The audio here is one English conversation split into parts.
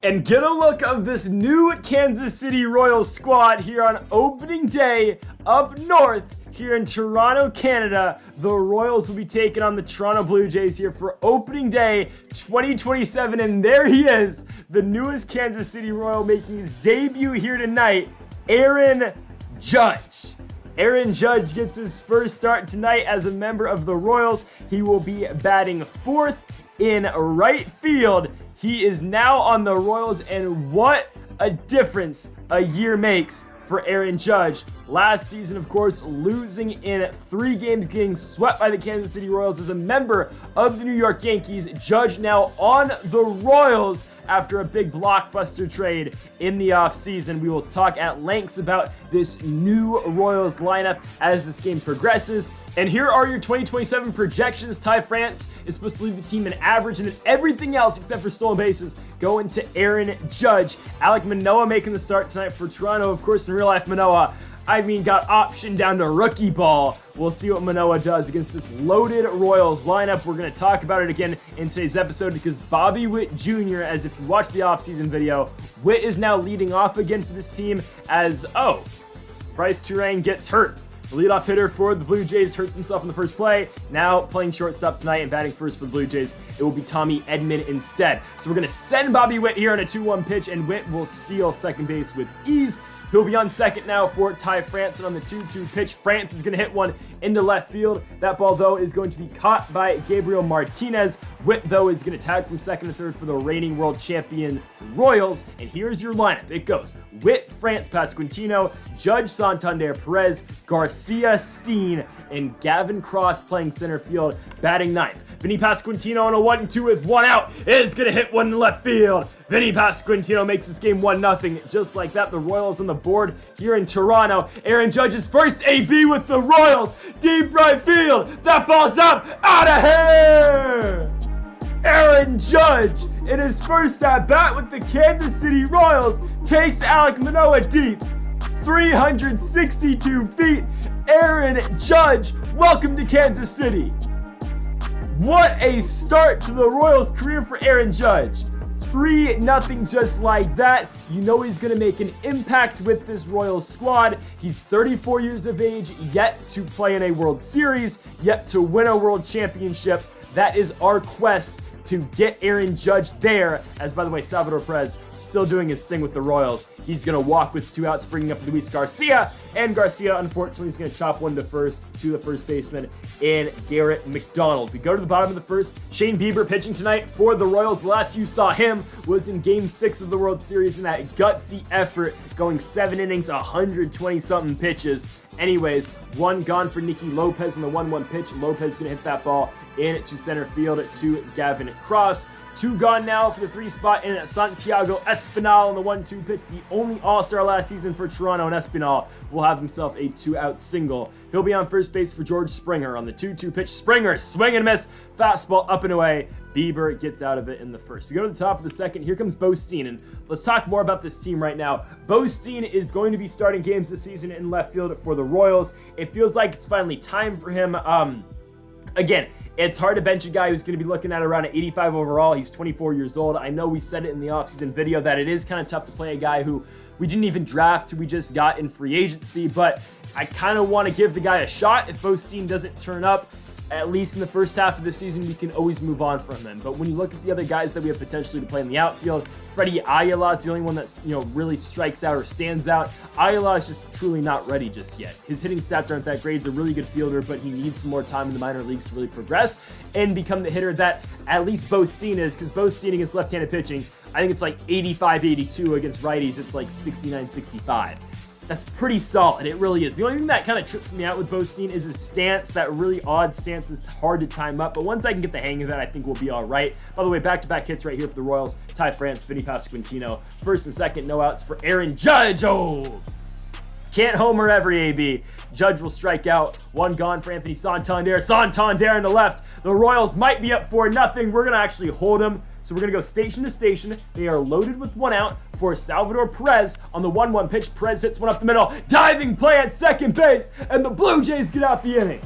And get a look of this new Kansas City Royals squad here on opening day up north here in Toronto, Canada. The Royals will be taking on the Toronto Blue Jays here for opening day 2027. And there he is, the newest Kansas City Royal making his debut here tonight, Aaron Judge. Aaron Judge gets his first start tonight as a member of the Royals. He will be batting fourth in right field. He is now on the Royals, and what a difference a year makes for Aaron Judge. Last season, of course, losing in 3 games, getting swept by the Kansas City Royals as a member of the New York Yankees. Judge now on the Royals after a big blockbuster trade in the offseason. We will talk at length about this new Royals lineup as this game progresses. And here are your 2027 projections. Ty France is supposed to lead the team in average, and then everything else except for stolen bases going to Aaron Judge. Alek Manoah making the start tonight for Toronto. Of course, in real life, Manoah, got optioned down to rookie ball. We'll see what Manoah does against this loaded Royals lineup. We're going to talk about it again in today's episode because Bobby Witt Jr., as if you watched the offseason video, Witt is now leading off again for this team as, Bryce Turang gets hurt. The leadoff hitter for the Blue Jays hurts himself in the first play. Now playing shortstop tonight and batting first for the Blue Jays, it will be Tommy Edman instead. So we're going to send Bobby Witt here on a 2-1 pitch, and Witt will steal second base with ease. He'll be on second now for Ty France, and on the 2-2 pitch, France is going to hit one into left field. That ball, though, is going to be caught by Gabriel Martinez. Witt, though, is going to tag from second to third for the reigning world champion Royals. And here's your lineup. It goes Witt, France, Pasquantino, Judge, Santander, Perez, Garcia, Steen, and Gavin Cross playing center field, batting ninth. Vinny Pasquantino on a 1-2 with 1 out. It's going to hit one in left field. Vinny Pasquantino makes this game 1-0. Just like that, the Royals on the board here in Toronto. Aaron Judge's first AB with the Royals. Deep right field. That ball's up. Out of here. Aaron Judge, in his first at-bat with the Kansas City Royals, takes Alek Manoah deep. 362 feet. Aaron Judge, welcome to Kansas City. What a start to the Royals' career for Aaron Judge. 3-0 just like that. You know he's going to make an impact with this Royals squad. He's 34 years of age, yet to play in a World Series, yet to win a World Championship. That is our quest to get Aaron Judge there, as by the way, Salvador Perez still doing his thing with the Royals. He's going to walk with 2 outs, bringing up Luis Garcia, and Garcia, unfortunately, is going to chop one to the first baseman in Garrett McDonald. We go to the bottom of the first. Shane Bieber pitching tonight for the Royals. The last you saw him was in Game 6 of the World Series in that gutsy effort, going 7 innings, 120-something pitches. Anyways, 1 gone for Nicky Lopez in the 1-1 pitch. Lopez is going to hit that ball into center field to Gavin Cross. 2 gone now for the 3 spot in Santiago Espinal on the 1-2 pitch. The only All-Star last season for Toronto, and Espinal will have himself a 2-out single. He'll be on first base for George Springer on the 2-2 pitch. Springer, swing and miss, fastball up and away. Bieber gets out of it in the first. We go to the top of the second. Here comes Bo Steen, and let's talk more about this team right now. Bo Steen is going to be starting games this season in left field for the Royals. It feels like it's finally time for him. Again, it's hard to bench a guy who's going to be looking at around an 85 overall. He's 24 years old. I know we said it in the offseason video that it is kind of tough to play a guy who we didn't even draft, who we just got in free agency, but I kind of want to give the guy a shot. If Bo Steen doesn't turn up, at least in the first half of the season, we can always move on from him. But when you look at the other guys that we have potentially to play in the outfield, Freddie Ayala is the only one that's, really strikes out or stands out. Ayala is just truly not ready just yet. His hitting stats aren't that great. He's a really good fielder, but he needs some more time in the minor leagues to really progress and become the hitter that at least Bo Steen is, because Bo Steen against left-handed pitching, I think it's like 85-82. Against righties, it's like 69-65. That's pretty solid. It really is. The only thing that kind of trips me out with Bo Steen is his stance. That really odd stance is hard to time up, but once I can get the hang of it, I think we'll be all right. By the way, back-to-back hits right here for the Royals. Ty France, Vinny Pasquantino. First and second, no outs for Aaron Judge. Oh, can't homer every AB. Judge will strike out. 1 gone for Anthony Santander. Santander in the left. The Royals might be up 4-0. We're going to actually hold him. So we're going to go station to station. They are loaded with 1 out for Salvador Perez on the 1-1 pitch. Perez hits one up the middle. Diving play at second base, and the Blue Jays get out the inning.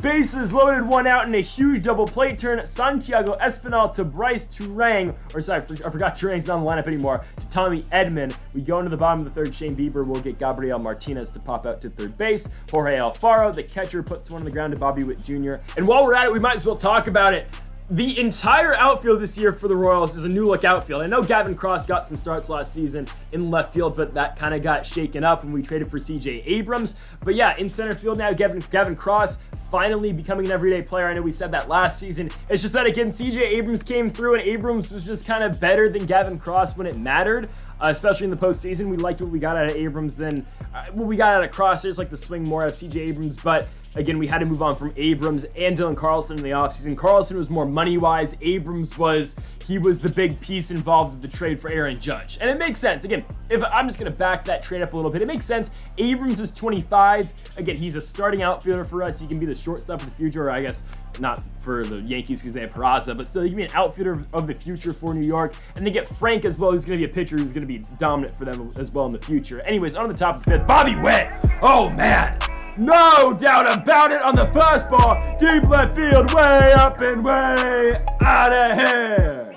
Bases loaded, one out, and a huge double play turn. Santiago Espinal to Bryce Turang, or sorry, I forgot Turang's not in the lineup anymore, to Tommy Edman. We go into the bottom of the third. Shane Bieber will get Gabriel Martinez to pop out to third base. Jorge Alfaro, the catcher, puts one on the ground to Bobby Witt Jr. And while we're at it, we might as well talk about it. The entire outfield this year for the Royals is a new look outfield. I know Gavin Cross got some starts last season in left field, but that kind of got shaken up when we traded for CJ Abrams. But yeah, in center field now, Gavin Cross finally becoming an everyday player. I know we said that last season. It's just that, again, CJ Abrams came through, and Abrams was just kind of better than Gavin Cross when it mattered. Especially in the postseason, we liked what we got out of Abrams than what we got out of Cross. There's like the swing more of CJ Abrams, but again, we had to move on from Abrams and Dylan Carlson in the offseason. Carlson was more money-wise. Abrams was the big piece involved with the trade for Aaron Judge. And it makes sense. Again, if I'm just going to back that trade up a little bit, it makes sense. Abrams is 25. Again, he's a starting outfielder for us. He can be the shortstop of the future, or I guess not for the Yankees because they have Peraza, but still, he can be an outfielder of the future for New York. And they get Frank as well, who's going to be a pitcher who's going to be dominant for them as well in the future. Anyways, on the top of the fifth, Bobby Witt. Oh, man. No doubt about it on the fastball. Deep left field, way up and way out of here.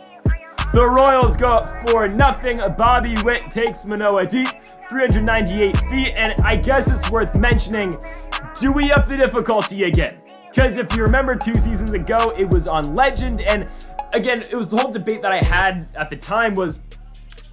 The Royals go up 4-0. Bobby Witt takes Manoah deep, 398 feet. And I guess it's worth mentioning, do we up the difficulty again? Because if you remember 2 seasons ago, it was on Legend. And again, it was the whole debate that I had at the time was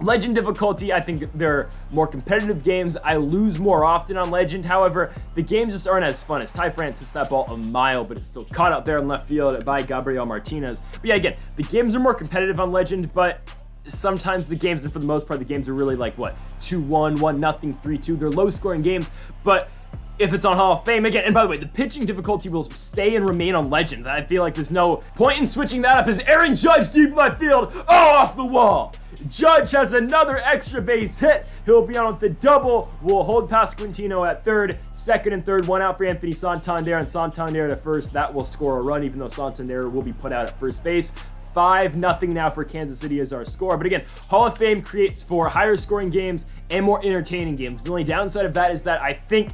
Legend difficulty. I think they're more competitive games. I lose more often on Legend. However, the games just aren't as fun as Ty France hits that ball a mile, but it's still caught out there in left field by Gabriel Martinez. But yeah, again, the games are more competitive on Legend, but sometimes the games, and for the most part, the games are really like, what, 2-1, 1-0, 3-2. They're low-scoring games, but if it's on Hall of Fame, again, and by the way, the pitching difficulty will stay and remain on Legend. I feel like there's no point in switching that up as Aaron Judge deep left field, off the wall. Judge has another extra base hit. He'll be on with the double. We'll hold Pasquantino at third. Second and third, one out for Anthony Santander, and Santander to first. That will score a run, even though Santander will be put out at first base. 5-0 now for Kansas City as our score. But again, Hall of Fame creates for higher scoring games and more entertaining games. The only downside of that is that I think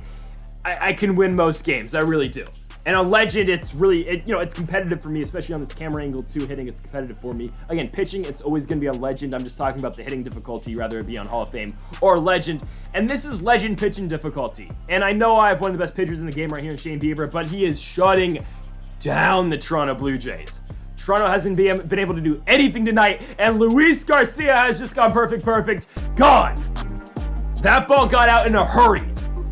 I can win most games. I really do. And on Legend, it's really, it's competitive for me, especially on this camera angle too. Hitting, it's competitive for me. Again, pitching, it's always going to be on Legend. I'm just talking about the hitting difficulty, rather it be on Hall of Fame or Legend. And this is Legend pitching difficulty. And I know I have one of the best pitchers in the game right here in Shane Bieber, but he is shutting down the Toronto Blue Jays. Toronto hasn't been able to do anything tonight, and Luis Garcia has just gone perfect, gone. That ball got out in a hurry.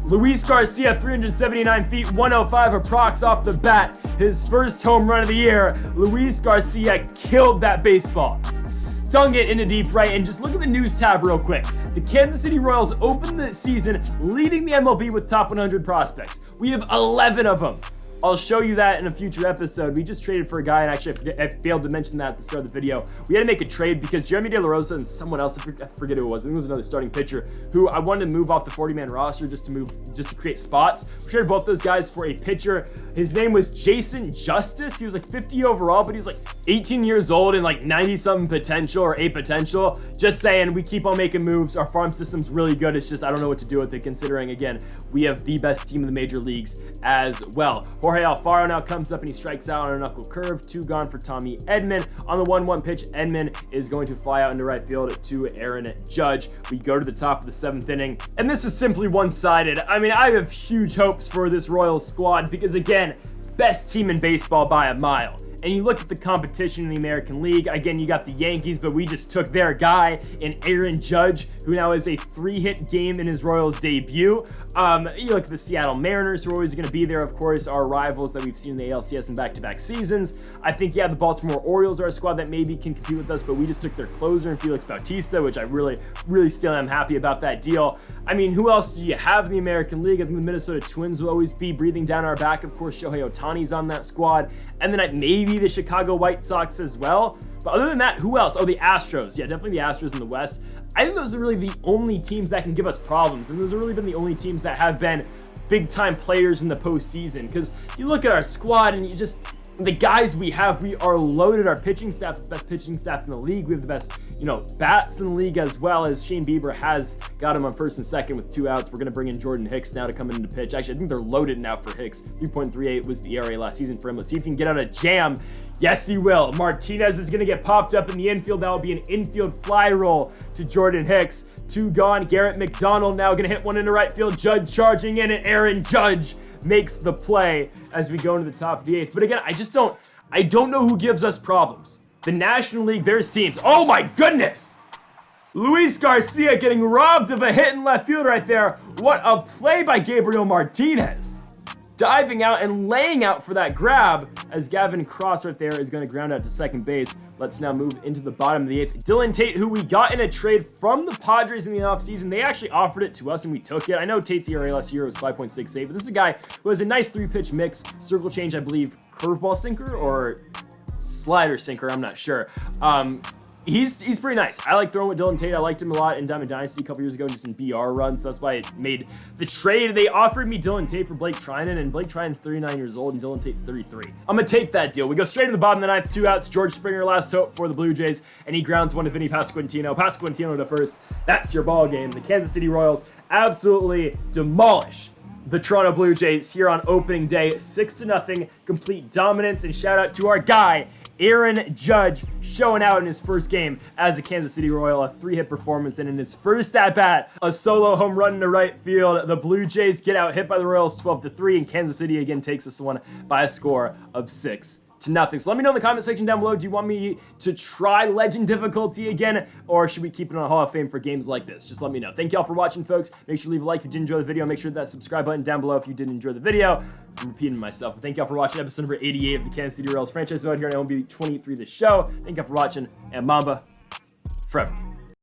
Luis Garcia, 379 feet, 105 approx off the bat. His first home run of the year. Luis Garcia killed that baseball. Stung it into deep right. And just look at the news tab real quick. The Kansas City Royals opened the season leading the MLB with top 100 prospects. We have 11 of them. I'll show you that in a future episode. We just traded for a guy, and actually I failed to mention that at the start of the video. We had to make a trade because Jeremy De La Rosa and someone else, I forget who it was. I think it was another starting pitcher who I wanted to move off the 40-man roster just to create spots. We traded both those guys for a pitcher. His name was Jason Justice. He was like 50 overall, but he was like 18 years old and like 90-something potential or A potential. Just saying, we keep on making moves. Our farm system's really good. It's just I don't know what to do with it, considering, again, we have the best team in the major leagues as well. Jorge Alfaro now comes up and he strikes out on a knuckle curve. 2 gone for Tommy Edman. On the 1-1 pitch, Edman is going to fly out into right field to Aaron Judge. We go to the top of the 7th inning, and this is simply one-sided. I mean, I have huge hopes for this Royals squad because, again, best team in baseball by a mile. And you look at the competition in the American League, again, you got the Yankees, but we just took their guy in Aaron Judge, who now has a 3-hit game in his Royals debut. You look at the Seattle Mariners, who are always going to be there, of course, our rivals that we've seen in the ALCS in back-to-back seasons. I think, yeah, the Baltimore Orioles are a squad that maybe can compete with us, but we just took their closer in Felix Bautista, which I really still am happy about that deal. I mean, who else do you have in the American League? I think the Minnesota Twins will always be breathing down our back. Of course, Shohei Ohtani's on that squad. And then maybe the Chicago White Sox as well. But other than that, who else? Oh, the Astros. Yeah, definitely the Astros in the West. I think those are really the only teams that can give us problems. And those have really been the only teams that have been big-time players in the postseason. Because you look at our squad and the guys we have, we are loaded. Our pitching staff is the best pitching staff in the league. We have the best, bats in the league, as well as Shane Bieber has got him on first and second with 2 outs. We're going to bring in Jordan Hicks now to come in to pitch. Actually, I think they're loaded now for Hicks. 3.38 was the ERA last season for him. Let's see if he can get out a jam. Yes, he will. Martinez is going to get popped up in the infield. That will be an infield fly roll to Jordan Hicks. 2 gone. Garrett McDonald now going to hit one into right field. Judge charging in, and Aaron Judge makes the play as we go into the top of the 8th. But again, I don't know who gives us problems. The National League, there's teams. Oh my goodness! Luis Garcia getting robbed of a hit in left field right there. What a play by Gabriel Martinez. Diving out and laying out for that grab as Gavin Cross right there is going to ground out to second base. Let's now move into the bottom of the 8th. Dylan Tate, who we got in a trade from the Padres in the offseason. They actually offered it to us and we took it. I know Tate's ERA last year was 5.68, but this is a guy who has a nice 3-pitch mix, circle change, I believe, curveball sinker or slider sinker, I'm not sure. He's pretty nice. I like throwing with Dylan Tate. I liked him a lot in Diamond Dynasty a couple years ago, just in BR runs. So that's why I made the trade. They offered me Dylan Tate for Blake Trinan, and Blake Trinan's 39 years old, and Dylan Tate's 33. I'm going to take that deal. We go straight to the bottom of the 9th, 2 outs. George Springer, last hope for the Blue Jays, and he grounds one to Vinny Pasquantino. Pasquantino to first. That's your ball game. The Kansas City Royals absolutely demolish the Toronto Blue Jays here on opening day. 6-0, complete dominance, and shout out to our guy, Aaron Judge, showing out in his first game as a Kansas City Royal, a 3-hit performance, and in his first at-bat, a solo home run into right field. The Blue Jays get out hit by the Royals 12-3, and Kansas City again takes this one by a score of 6-0. So let me know in the comment section down below, do you want me to try Legend difficulty again, or should we keep it on Hall of Fame for games like this? Just let me know. Thank y'all for watching, folks. Make sure to leave a like if you did enjoy the video. Make sure that subscribe button down below if you did enjoy the video. I'm repeating myself, but thank y'all for watching episode number 88 of the Kansas City Royals franchise mode here on MLB 23 The Show. Thank y'all for watching, and Mamba forever.